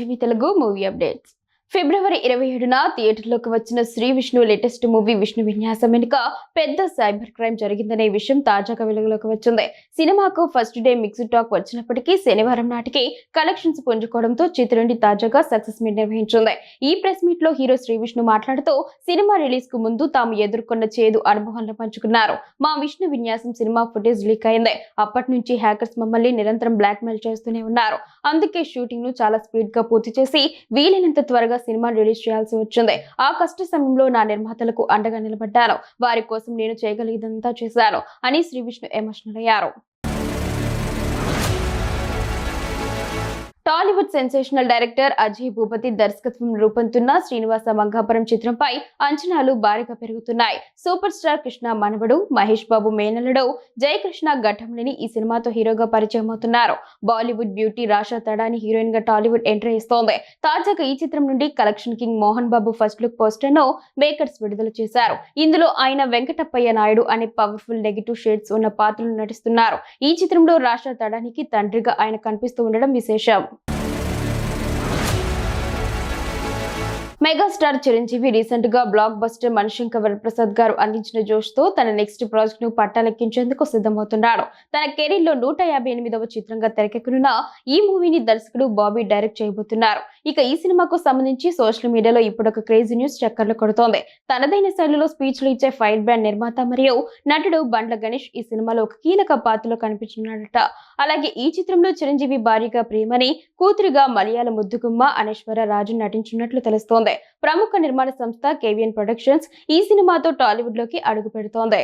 TV Telugu movie updates. ఫిబ్రవరి 27న థియేటర్లోకి వచ్చిన శ్రీ విష్ణు లేటెస్ట్ మూవీ విష్ణు విన్యాసం వెనుక పెద్ద సైబర్ క్రైమ్ జరిగిందనే విషయం తాజాగా వెలుగులోకి వచ్చింది. సినిమాకు ఫస్ట్ డే మిక్స్డ్ టాక్ వచ్చినప్పటికీ శనివారం నాటికి కలెక్షన్స్ పుంజుకోవడంతో చిత్రుడి తాజాగా సక్సెస్ మీట్ నిర్వహించింది. ఈ ప్రెస్ మీట్ లో హీరో శ్రీ విష్ణు మాట్లాడుతూ సినిమా రిలీజ్ కు ముందు తాము ఎదుర్కొన్న చేదు అనుభవాలను పంచుకున్నారు. మా విష్ణు విన్యాసం సినిమా ఫుటేజ్ లీక్ అయింది. అప్పటి నుంచి హ్యాకర్స్ మమ్మల్ని నిరంతరం బ్లాక్ మెయిల్ చేస్తూనే ఉన్నారు. అందుకే షూటింగ్ ను చాలా స్పీడ్ గా పూర్తి చేసి వీలైనంత త్వరగా సినిమా రిలీజ్ చేయాల్సి వచ్చింది. ఆ కష్ట సమయంలో నా నిర్మాతలకు అండగా నిలబడ్డాను. వారి కోసం నేను చేయగలిగినంతా చేశాను అని శ్రీ విష్ణు ఎమోషనల్ అయ్యారు. టాలీవుడ్ సెన్సేషనల్ డైరెక్టర్ అజయ్ భూపతి దర్శకత్వం రూపొందుతున్న శ్రీనివాస మంగాపురం చిత్రంపై అంచనాలు భారీగా పెరుగుతున్నాయి. సూపర్ స్టార్ కృష్ణ మనవడు మహేష్ బాబు మేనల్లుడు జయకృష్ణ ఘట్టంలేని ఈ సినిమాతో హీరోగా పరిచయం అవుతున్నారు. బాలీవుడ్ బ్యూటీ రాషా తడాని హీరోయిన్ గా టాలీవుడ్ ఎంట్రీ ఇస్తోంది. తాజాగా ఈ చిత్రం నుండి collection king Mohan Babu first look poster ను మేకర్స్ విడుదల చేశారు. ఇందులో ఆయన వెంకటప్పయ్య నాయుడు అనే పవర్ఫుల్ నెగిటివ్ షేడ్స్ ఉన్న పాత్రలు నటిస్తున్నారు. ఈ చిత్రంలో రాషా తడానికి తండ్రిగా ఆయన కనిపిస్తూ ఉండడం విశేషం. మెగాస్టార్ చిరంజీవి రీసెంట్ గా బ్లాక్ బస్టర్ మణిశంకర్ వరప్రసాద్ గారు అందించిన జోష్ తో తన నెక్స్ట్ ప్రాజెక్ట్ ను పట్టాలెక్కించేందుకు సిద్ధమవుతున్నాడు. తన కెరీర్ లో 158వ చిత్రంగా తెరకెక్కనున్న ఈ మూవీని దర్శకుడు బాబీ డైరెక్ట్ చేయబోతున్నారు. ఇక ఈ సినిమాకు సంబంధించి సోషల్ మీడియాలో ఇప్పుడు ఒక క్రేజీ న్యూస్ చక్కర్లు కొడుతోంది. తనదైన శైలిలో స్పీచ్లు ఇచ్చే ఫైర్ బ్రాండ్ నిర్మాత మరియు నటుడు బండ్ల గణేష్ ఈ సినిమాలో ఒక కీలక పాత్రలో కనిపించనున్నాడట. అలాగే ఈ చిత్రంలో చిరంజీవి భార్యగా ప్రేమని, కూతురిగా మలయాళ ముద్దుగుమ్మ అనేశ్వర రాజు నటించినట్లు తెలుస్తోంది. ప్రముఖ నిర్మాణ సంస్థ కేవిఎన్ ప్రొడక్షన్స్ ఈ సినిమాతో టాలీవుడ్ లోకి అడుగు పెడుతోంది.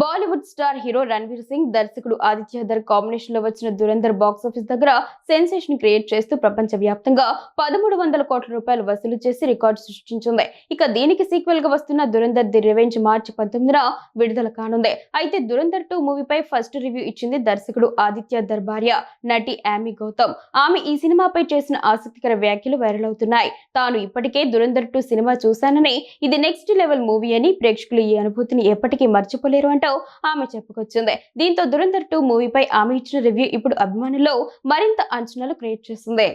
బాలీవుడ్ స్టార్ హీరో రణ్వీర్ సింగ్ దర్శకుడు ఆదిత్య ధర్ కాంబినేషన్ లో వచ్చిన దురంధర్ బాక్స్ ఆఫీస్ దగ్గర సెన్సేషన్ క్రియేట్ చేస్తూ ప్రపంచ వ్యాప్తంగా 1300 కోట్ల రూపాయలు వసూలు చేసి రికార్డు సృష్టించింది. ఇక దీనికి సీక్వెల్ గా వస్తున్న దురంధర్ ది రివెంజ్ మార్చి 19న విడుదల కానుంది. అయితే దురంధర్ 2 మూవీపై ఫస్ట్ రివ్యూ ఇచ్చింది దర్శకుడు ఆదిత్య ధర్ భార్య నటి యామీ గౌతమ్. ఆమె ఈ సినిమాపై చేసిన ఆసక్తికర వ్యాఖ్యలు వైరల్ అవుతున్నాయి. తాను ఇప్పటికే దురంధర్ 2 సినిమా చూశానని, ఇది నెక్స్ట్ లెవెల్ మూవీ అని, ప్రేక్షకులు ఈ అనుభూతిని ఎప్పటికీ మర్చిపోలేరు ఆమె చెప్పుకొచ్చింది. దీంతో దురంధర్ 2 మూవీపై ఆమె ఇచ్చిన రివ్యూ ఇప్పుడు అభిమానుల్లో మరింత అంచనాలు క్రియేట్ చేస్తుంది.